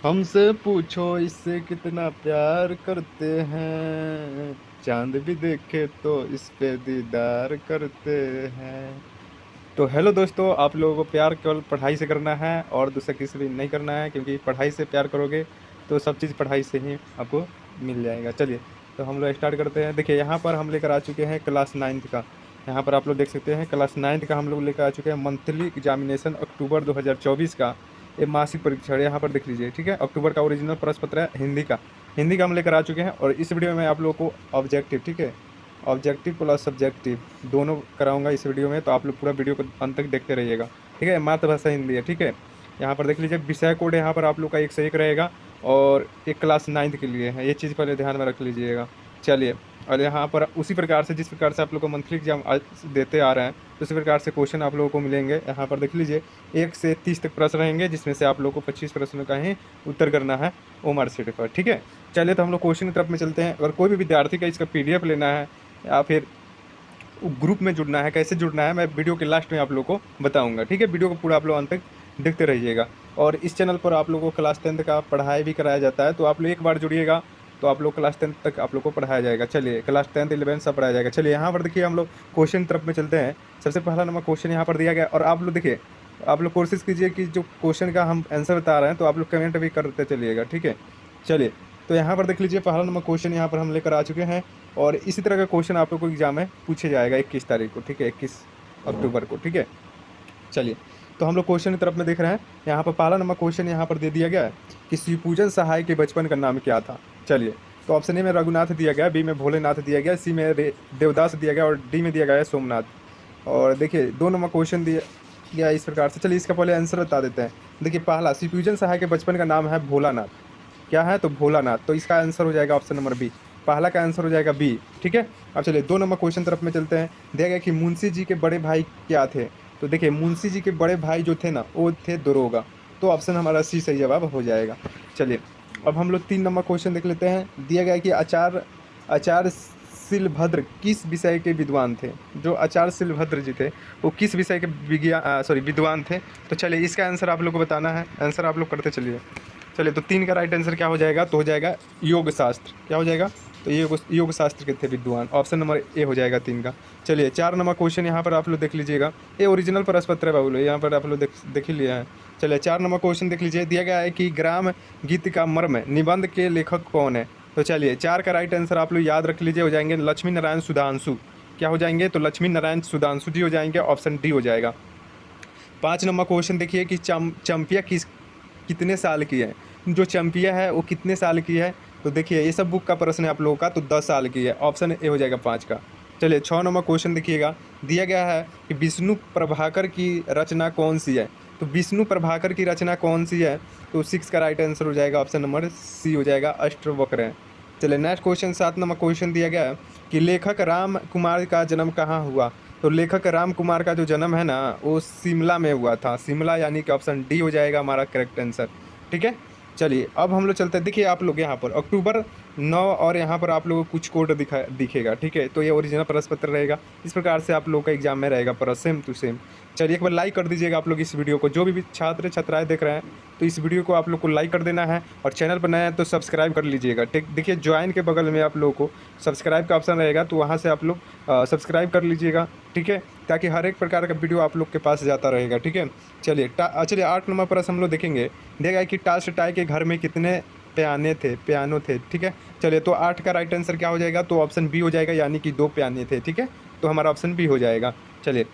हमसे पूछो इससे कितना प्यार करते हैं, चांद भी देखे तो इस पे दीदार करते हैं। तो हेलो दोस्तों, आप लोगों को प्यार केवल पढ़ाई से करना है और दूसरा किसी भी नहीं करना है, क्योंकि पढ़ाई से प्यार करोगे तो सब चीज़ पढ़ाई से ही आपको मिल जाएगा। चलिए, तो हम लोग स्टार्ट करते हैं। देखिए, यहाँ पर हम लेकर आ चुके हैं क्लास नाइन्थ का। यहाँ पर आप लोग देख सकते हैं क्लास नाइन्थ का हम लोग लेकर आ चुके हैं मंथली एग्जामिनेशन अक्टूबर 2024 का। ये मासिक परीक्षण यहाँ पर देख लीजिए, ठीक है। अक्टूबर का ओरिजिनल प्रश्न पत्र है हिंदी का हम लेकर आ चुके हैं। और इस वीडियो में आप लोगों को ऑब्जेक्टिव, ठीक है, ऑब्जेक्टिव प्लस सब्जेक्टिव दोनों कराऊंगा इस वीडियो में, तो आप लोग पूरा वीडियो को अंत तक देखते रहिएगा, ठीक है। मातृभाषा हिंदी है, ठीक है। यहाँ पर देख लीजिए विषय कोड यहाँ पर आप लोग का 1 से 1 रहेगा, और एक क्लास नाइन्थ के लिए है, ये चीज़ पहले ध्यान में रख लीजिएगा। चलिए, और यहाँ पर उसी प्रकार से जिस प्रकार से आप लोग को मंथली एग्जाम देते आ रहे हैं, उसी प्रकार से क्वेश्चन आप लोगों को मिलेंगे। यहाँ पर देख लीजिए 1 से 30 तक प्रश्न रहेंगे, जिसमें से आप लोग को 25 प्रश्नों का ही उत्तर करना है ओमर सीट पर, ठीक है। चलिए, तो हम लोग क्वेश्चन की तरफ में चलते हैं। अगर कोई भी विद्यार्थी का इसका PDF लेना है या फिर ग्रुप में जुड़ना है, कैसे जुड़ना है, मैं वीडियो के लास्ट में आप लोग को बताऊंगा, ठीक है। वीडियो को पूरा आप लोग अंत तक देखते रहिएगा। और इस चैनल पर आप लोगों को क्लास 10th का पढ़ाई भी कराया जाता है, तो आप लोग एक बार जुड़िएगा तो आप लोग क्लास 10th तक आप लोग को पढ़ाया जाएगा। चलिए, क्लास 10th 11th सब पढ़ाया जाएगा। चलिए, यहाँ पर देखिए हम लोग क्वेश्चन तरफ में चलते हैं। सबसे पहला नंबर क्वेश्चन यहाँ पर दिया गया, और आप लोग देखिए, आप लोग कोशिश कीजिए कि जो क्वेश्चन का हम आंसर बता रहे हैं तो आप लोग कमेंट भी करते चलिएगा, ठीक है। चलिए, तो यहाँ पर देख लीजिए पहला नंबर क्वेश्चन यहाँ पर हम लेकर आ चुके हैं, और इसी तरह का क्वेश्चन आप लोग को एग्जाम में पूछे जाएगा 21 तारीख को, ठीक है, 21 अक्टूबर को, ठीक है। चलिए, तो हम लोग क्वेश्चन की तरफ में देख रहे हैं। यहाँ पर पहला नंबर क्वेश्चन यहाँ पर दे दिया गया है कि शिवपूजन सहाय के बचपन का नाम क्या था। चलिए, तो ऑप्शन ए में रघुनाथ दिया गया, बी में भोलेनाथ दिया गया, सी में देवदास दिया गया, और डी में दिया गया है सोमनाथ। और देखिए 2 नंबर क्वेश्चन दिया गया इस प्रकार से। चलिए, इसका पहले आंसर बता देते हैं। देखिए, पहला शिवपूजन सहाय के बचपन का नाम है भोलानाथ। क्या है? तो भोलानाथ। तो इसका आंसर हो जाएगा ऑप्शन नंबर बी। पहला का आंसर हो जाएगा बी, ठीक है। अब चलिए 2 नंबर क्वेश्चन तरफ में चलते हैं। दिया गया कि मुंशी जी के बड़े भाई क्या थे। तो देखिए, मुंशी जी के बड़े भाई जो थे ना, वो थे दरोगा। तो ऑप्शन हमारा सी सही जवाब हो जाएगा। चलिए, अब हम लोग 3 नंबर क्वेश्चन देख लेते हैं। दिया गया है कि आचार्य शिलभद्र किस विषय के विद्वान थे। जो आचार्य शिलभद्र जी थे वो किस विषय के विद्वान थे। तो चलिए, इसका आंसर आप लोग को बताना है। आंसर आप लोग करते चलिए। चलिए, तो 3 का राइट आंसर क्या हो जाएगा? तो हो जाएगा योग शास्त्र। क्या हो जाएगा? तो योग शास्त्र के थे विद्वान। ऑप्शन नंबर ए हो जाएगा 3 का। चलिए, 4 नंबर क्वेश्चन यहाँ पर आप लोग देख लीजिएगा। ये ओरिजिनल प्रश्न पत्र है बाबू, यहाँ पर आप लोग देख ही लिया है। चलिए, 4 नंबर क्वेश्चन देख लीजिए। दिया गया है कि ग्राम गीत का मर्म निबंध के लेखक कौन है। तो चलिए, 4 का राइट आंसर आप लोग याद रख लीजिए, हो जाएंगे लक्ष्मी नारायण सुधांशु। क्या हो जाएंगे? तो लक्ष्मी नारायण सुधांशु जी हो जाएंगे। ऑप्शन डी हो जाएगा। 5 नंबर क्वेश्चन देखिए कि चंपिया कितने साल की है। जो चंपिया है वो कितने साल की है। तो देखिए, ये सब बुक का प्रश्न है आप लोगों का, तो 10 साल की है। ऑप्शन ए हो जाएगा 5 का। चलिए, 6 नंबर क्वेश्चन देखिएगा। दिया गया है कि विष्णु प्रभाकर की रचना कौन सी है। तो विष्णु प्रभाकर की रचना कौन सी है। तो 6 का राइट आंसर हो जाएगा ऑप्शन नंबर सी हो जाएगा, अष्टवक्र। चलिए, नेक्स्ट क्वेश्चन 7 नंबर क्वेश्चन दिया गया है कि लेखक राम कुमार का जन्म कहाँ हुआ। तो लेखक राम कुमार का जो जन्म है ना, वो शिमला में हुआ था। शिमला, यानी कि ऑप्शन डी हो जाएगा हमारा करेक्ट आंसर, ठीक है। चलिए, अब हम लोग चलते हैं। देखिए, आप लोग यहाँ पर अक्टूबर 9 और यहाँ पर आप लोगों को कुछ कोड दिखेगा, ठीक है। तो ये ओरिजिनल प्रश्न पत्र रहेगा। इस प्रकार से आप लोग का एग्जाम में रहेगा प्रश्न सेम टू सेम। चलिए, एक बार लाइक कर दीजिएगा आप लोग इस वीडियो को। जो भी छात्र छात्राएं देख रहे हैं, तो इस वीडियो को आप लोग को लाइक कर देना है, और चैनल पर नया है तो सब्सक्राइब कर लीजिएगा, ठीक। देखिए, ज्वाइन के बगल में आप लोगों को सब्सक्राइब का ऑप्शन रहेगा, तो वहाँ से आप लोग सब्सक्राइब कर लीजिएगा, ठीक है, ताकि हर एक प्रकार का वीडियो आप लोग के पास जाता रहेगा, ठीक है। चलिए, 8 नंबर प्रश्न हम लोग देखेंगे। देगा कि टाल्स्टॉय के घर में कितने पियानो थे, ठीक है। चलिए, तो 8 का राइट आंसर क्या हो जाएगा? तो ऑप्शन बी हो जाएगा, यानी कि 2 पियाने थे, ठीक है। तो हमारा ऑप्शन बी हो जाएगा। चलिए,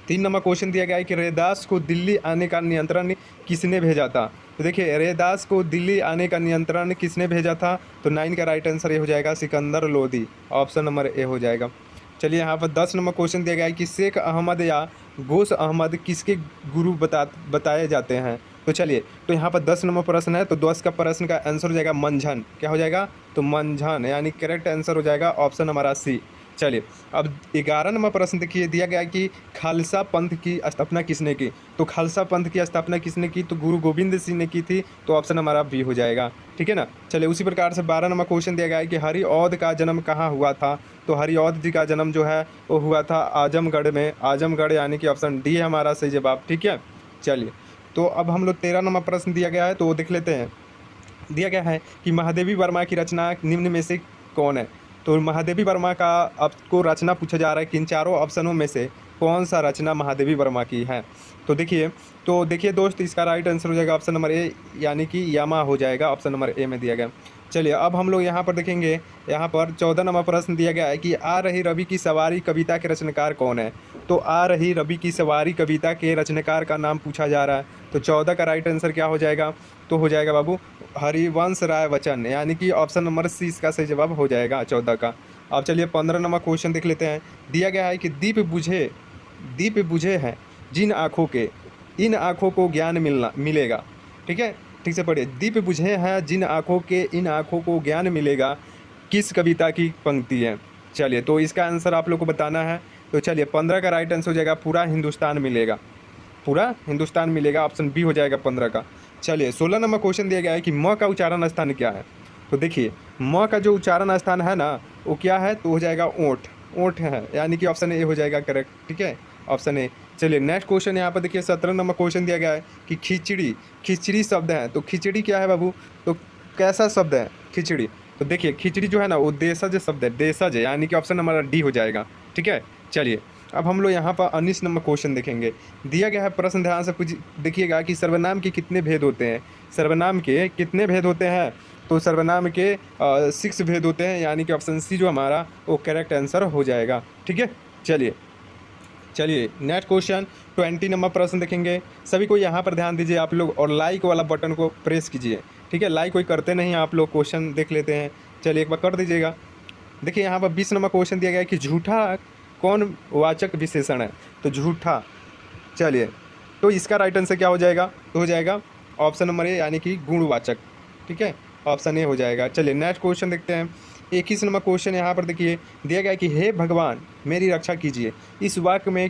3 नंबर क्वेश्चन दिया गया है कि रैदास को दिल्ली आने का नियंत्रण किसने भेजा था। तो देखिए, रैदास को दिल्ली आने का नियंत्रण किसने भेजा था। तो 9 का राइट आंसर ये हो जाएगा, Sikandar Lodi. Option number A हो जाएगा। चलिए, यहाँ पर 10 नंबर क्वेश्चन दिया गया है कि शेख अहमद या गोश अहमद किसके गुरु बताए जाते हैं। तो चलिए, तो यहाँ पर 10 नंबर प्रश्न है, तो 10 का प्रश्न का आंसर हो जाएगा मंझन। क्या हो जाएगा? तो मंझन, यानी करेक्ट आंसर हो जाएगा ऑप्शन हमारा सी। चलिए, अब 11 नंबर प्रश्न देखिए। दिया गया है कि खालसा पंथ की स्थापना किसने की। तो खालसा पंथ की स्थापना किसने की। तो गुरु गोविंद सिंह ने की थी। तो ऑप्शन हमारा बी हो जाएगा, ठीक है ना। चलिए, उसी प्रकार से 12 नंबर क्वेश्चन दिया गया है कि हरिऔध का जन्म कहाँ हुआ था। तो हरिऔध जी का जन्म जो है वो हुआ था आजमगढ़ में। आजमगढ़, यानी कि ऑप्शन डी है हमारा सही जवाब, ठीक है। चलिए, तो अब हम लोग 13 नंबर प्रश्न दिया गया है तो वो देख लेते हैं। दिया गया है कि महादेवी वर्मा की रचना निम्न में से कौन है। तो महादेवी वर्मा का आपको रचना पूछा जा रहा है कि इन चारों ऑप्शनों में से कौन सा रचना महादेवी वर्मा की है। तो देखिए दोस्त, इसका राइट आंसर हो जाएगा ऑप्शन नंबर ए, यानी कि यामा हो जाएगा, ऑप्शन नंबर ए में दिया गया। चलिए अब हम लोग यहाँ पर देखेंगे, यहाँ पर 14 नंबर प्रश्न दिया गया है कि आ रही रवि की सवारी कविता के रचनाकार कौन है। तो आ रही रवि की सवारी कविता के रचनाकार का नाम पूछा जा रहा है। तो 14 का राइट आंसर क्या हो जाएगा, तो हो जाएगा बाबू हरिवंश राय बच्चन, यानी कि ऑप्शन नंबर सी इसका सही जवाब हो जाएगा 14 का। अब चलिए 15 नंबर क्वेश्चन देख लेते हैं। दिया गया है कि दीप बुझे हैं जिन आँखों के, इन आँखों को ज्ञान मिलेगा। ठीक है, ठीक से पढ़िए। दीप बुझे हैं जिन आँखों के, इन आँखों को ज्ञान मिलेगा, किस कविता की पंक्ति है। चलिए तो इसका आंसर आप लोग को बताना है। तो चलिए 15 का राइट आंसर हो जाएगा पूरा हिंदुस्तान मिलेगा, पूरा हिंदुस्तान मिलेगा, ऑप्शन बी हो जाएगा 15 का। चलिए 16 नंबर क्वेश्चन दिया गया है कि म का उच्चारण स्थान क्या है। तो देखिए म का जो उच्चारण स्थान है ना वो क्या है, तो हो जाएगा ओठ, ओठ है, यानी कि ऑप्शन ए हो जाएगा करेक्ट। ठीक है, ऑप्शन ए। चलिए नेक्स्ट क्वेश्चन यहाँ पर देखिए 17 नंबर क्वेश्चन दिया गया है कि खिचड़ी शब्द है। तो खिचड़ी क्या है बाबू, तो कैसा शब्द है खिचड़ी। तो देखिए खिचड़ी जो है ना वो देशज शब्द है, देशज है, यानी कि ऑप्शन नंबर डी हो जाएगा। ठीक है, चलिए अब हम लोग यहाँ पर 19 नंबर क्वेश्चन देखेंगे। दिया गया है प्रश्न ध्यान से देखिएगा कि सर्वनाम के कितने भेद होते हैं। सर्वनाम के कितने भेद होते हैं, तो सर्वनाम के 6 भेद होते हैं, यानी कि ऑप्शन सी जो हमारा वो करेक्ट आंसर हो जाएगा। ठीक है, चलिए नेक्स्ट क्वेश्चन 20 नंबर प्रश्न देखेंगे। सभी को यहाँ पर ध्यान दीजिए आप लोग और लाइक वाला बटन को प्रेस कीजिए। ठीक है, लाइक कोई करते नहीं आप लोग, क्वेश्चन देख लेते हैं। चलिए एक बार कर दीजिएगा। देखिए यहाँ पर 20 नंबर क्वेश्चन दिया गया है कि झूठा कौन वाचक विशेषण है। तो झूठा, चलिए तो इसका राइट आंसर क्या हो जाएगा, तो हो जाएगा ऑप्शन नंबर ए, यानी कि गुणवाचक। ठीक है, ऑप्शन ए हो जाएगा। चलिए नेक्स्ट क्वेश्चन देखते हैं। 21 नंबर क्वेश्चन यहाँ पर देखिए दिया गया है कि हे भगवान मेरी रक्षा कीजिए। इस वाक्य में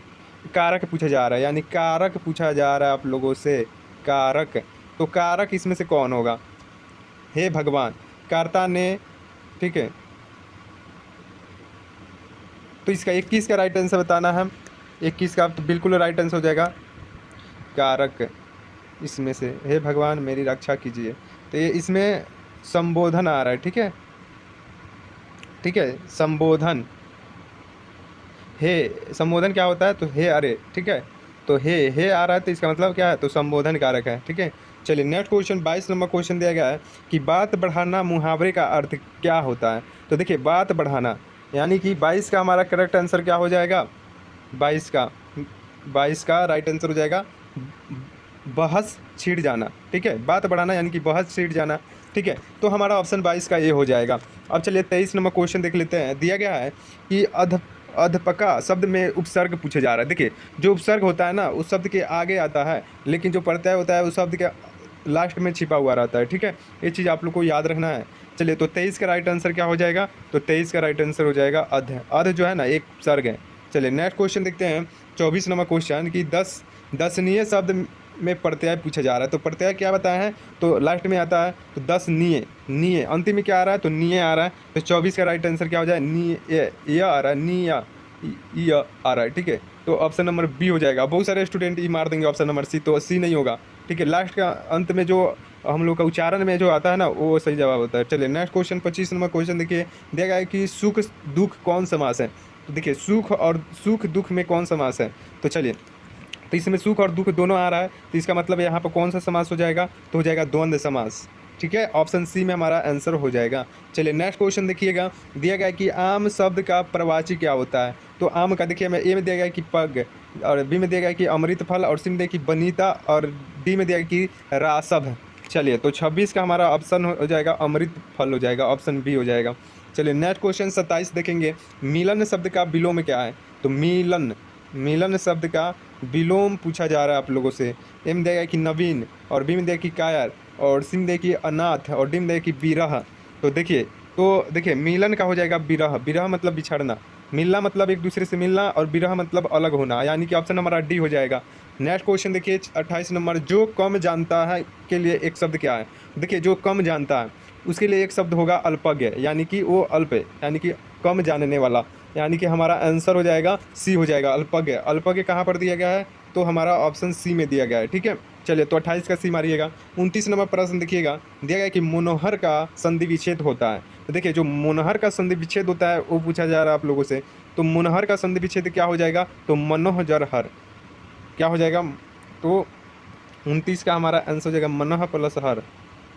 कारक पूछा जा रहा है, यानी कारक पूछा जा रहा है आप लोगों से, कारक। तो कारक इसमें से कौन होगा, हे भगवान, कर्ता ने। ठीक है, तो इसका 21 का राइट आंसर बताना है। 21 का तो बिल्कुल राइट आंसर हो जाएगा कारक, इसमें से हे भगवान मेरी रक्षा कीजिए। तो ये इसमें संबोधन आ रहा है। ठीक है, ठीक है, संबोधन, हे संबोधन क्या होता है, तो हे अरे। ठीक है, तो हे आ रहा है तो इसका मतलब क्या है, तो संबोधन कारक है। ठीक है, चलिए नेक्स्ट क्वेश्चन 22 नंबर क्वेश्चन दिया गया है कि बात बढ़ाना मुहावरे का अर्थ क्या होता है। तो देखिए बात बढ़ाना, यानी कि 22 का हमारा करेक्ट आंसर क्या हो जाएगा, 22 का राइट आंसर हो जाएगा बहस छिड़ जाना। ठीक है, बात बढ़ाना यानी कि बहस छिड़ जाना। ठीक है, तो हमारा ऑप्शन 22 का ये हो जाएगा। अब चलिए 23 नंबर क्वेश्चन देख लेते हैं। दिया गया है कि अधपका शब्द में उपसर्ग पूछा जा रहा है। देखिए जो उपसर्ग होता है ना उस शब्द के आगे आता है, लेकिन जो प्रत्यय होता है उस शब्द के लास्ट में छिपा हुआ रहता है। ठीक है, ये चीज़ आप लोग को याद रखना है। चलिए तो 23 का राइट आंसर क्या हो जाएगा, तो 23 का राइट आंसर हो जाएगा अध जो है ना एक उपसर्ग है। चलिए नेक्स्ट क्वेश्चन देखते हैं 24 नंबर क्वेश्चन कि दसनीय शब्द में प्रत्यय पूछा जा रहा है। तो प्रत्यय क्या बताया है, तो लास्ट में आता है तो नीय, अंतिम में क्या आ रहा है, तो नीय आ रहा है। तो 24 का राइट आंसर क्या हो जाए, नीय आ रहा है, नीय आ रहा है। ठीक है, तो ऑप्शन नंबर बी हो जाएगा। बहुत सारे स्टूडेंट ही मार देंगे ऑप्शन नंबर सी, तो सी नहीं होगा। ठीक है, लास्ट का अंत में जो हम लोग का उच्चारण में जो आता है ना वो सही जवाब होता है। चलिए नेक्स्ट क्वेश्चन 25 नंबर क्वेश्चन देखिए दिया गया है कि सुख दुख कौन समास है। तो देखिए सुख दुख में कौन समास है। तो चलिए तो इसमें सुख और दुख दोनों आ रहा है, तो इसका मतलब यहाँ पर कौन सा समास हो जाएगा, तो हो जाएगा द्वंद्व समास। ठीक है, ऑप्शन सी में हमारा आंसर हो जाएगा। चलिए नेक्स्ट क्वेश्चन देखिएगा दिया गया है कि आम शब्द का प्रवाची क्या होता है। तो आम का देखिए हमें ए में दिया गया है कि पग, और बी में दिया गया है कि अमृत फल, और सी में दिया कि बनीता, और डी में दिया गया कि रासभ। चलिए तो 26 का हमारा ऑप्शन हो जाएगा अमृत फल हो जाएगा, ऑप्शन बी हो जाएगा। चलिए नेक्स्ट क्वेश्चन 27 देखेंगे। मिलन शब्द का विलोम क्या है। तो मिलन शब्द का विलोम पूछा जा रहा है आप लोगों से। ए में देगा कि नवीन, और बी में देगा कि कायर, और सी में देगा कि अनाथ, और डी में देगा कि विरह। तो देखिए मिलन का हो जाएगा विरह मतलब बिछड़ना, मिलना मतलब एक दूसरे से मिलना, और विरह मतलब अलग होना, यानी कि ऑप्शन नंबर डी हो जाएगा। नेक्स्ट क्वेश्चन देखिए 28 नंबर, जो कम जानता है के लिए एक शब्द क्या है। देखिए जो कम जानता है उसके लिए एक शब्द होगा अल्पज्ञ, यानी कि वो अल्प है, यानी कि कम जानने वाला, यानी कि हमारा आंसर हो जाएगा सी हो जाएगा अल्पज्ञ। अल्पज्ञ कहाँ पर दिया गया है, तो हमारा ऑप्शन सी में दिया गया है। ठीक है, चलिए तो 28 का सी मारिएगा। 29 नंबर प्रश्न देखिएगा, दिया गया कि मोनोहर का संधि विच्छेद होता है। तो देखिए जो मोनोहर का संधि विच्छेद होता है वो पूछा जा रहा है आप लोगों से। तो मोनोहर का संधि विच्छेद क्या हो जाएगा, तो मनोहर क्या हो जाएगा, तो 29 का हमारा आंसर हो जाएगा मनोहर प्लस हर,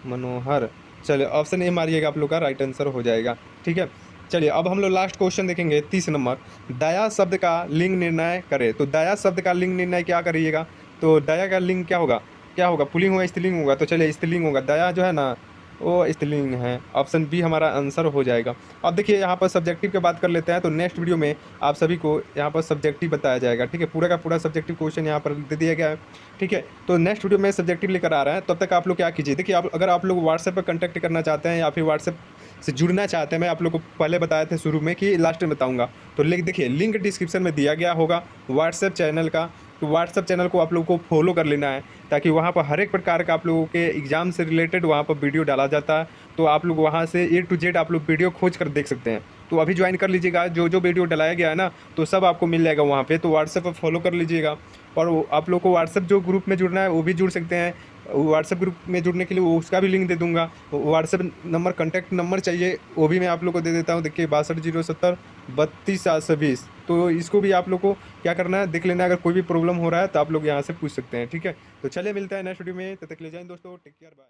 मनोहर। चलिए ऑप्शन ए मारिएगा, आप लोग का राइट आंसर हो जाएगा। ठीक है, चलिए अब हम लोग लास्ट क्वेश्चन देखेंगे 30 नंबर। दया शब्द का लिंग निर्णय करें। तो दया शब्द का लिंग निर्णय क्या करिएगा, तो दया का लिंग क्या होगा, क्या होगा, पुल्लिंग होगा स्त्रीलिंग होगा, तो चलिए स्त्रीलिंग होगा, दया जो है ना वो स्त्रीलिंग है। ऑप्शन बी हमारा आंसर हो जाएगा। अब देखिए यहाँ पर सब्जेक्टिव की बात कर लेते हैं, तो नेक्स्ट वीडियो में आप सभी को यहाँ पर सब्जेक्टिव बताया जाएगा। ठीक है, पूरा का पूरा सब्जेक्टिव क्वेश्चन यहाँ पर दे दिया गया है। ठीक है, तो नेक्स्ट वीडियो में सब्जेक्टिव लेकर आ रहा है, तब तक आप लोग क्या कीजिए, देखिए आप अगर आप लोग व्हाट्सएप पर कॉन्टैक्ट करना चाहते हैं या फिर व्हाट्सएप से जुड़ना चाहते हैं, मैं आप लोग को पहले बताए थे शुरू में कि लास्ट में बताऊंगा, तो देखिए लिंक डिस्क्रिप्शन में दिया गया होगा व्हाट्सएप चैनल का। तो व्हाट्सएप चैनल को आप लोगों को फॉलो कर लेना है, ताकि वहाँ पर हर एक प्रकार का आप लोगों के एग्ज़ाम से रिलेटेड वहाँ पर वीडियो डाला जाता है। तो आप लोग वहाँ से A to Z आप लोग वीडियो खोज कर देख सकते हैं। तो अभी ज्वाइन कर लीजिएगा, जो जो वीडियो डलाया गया है ना तो सब आपको मिल जाएगा वहाँ पे। तो व्हाट्सएप पर फॉलो कर लीजिएगा, और आप लोग को व्हाट्सएप जो ग्रुप में जुड़ना है वो भी जुड़ सकते हैं। व्हाट्सएप ग्रुप में जुड़ने के लिए उसका भी लिंक दे दूंगा। व्हाट्सएप नंबर, कॉन्टैक्ट नंबर चाहिए वो भी मैं आप लोग को दे देता हूँ। देखिए 62 070 32 720। तो इसको भी आप लोग को क्या करना है देख लेना है, अगर कोई भी प्रॉब्लम हो रहा है तो आप लोग यहाँ से पूछ सकते हैं। ठीक है, तो चलिए मिलता है नेक्स्ट वीडियो में, तब तक ले जाएं दोस्तों, टेक केयर, बाय।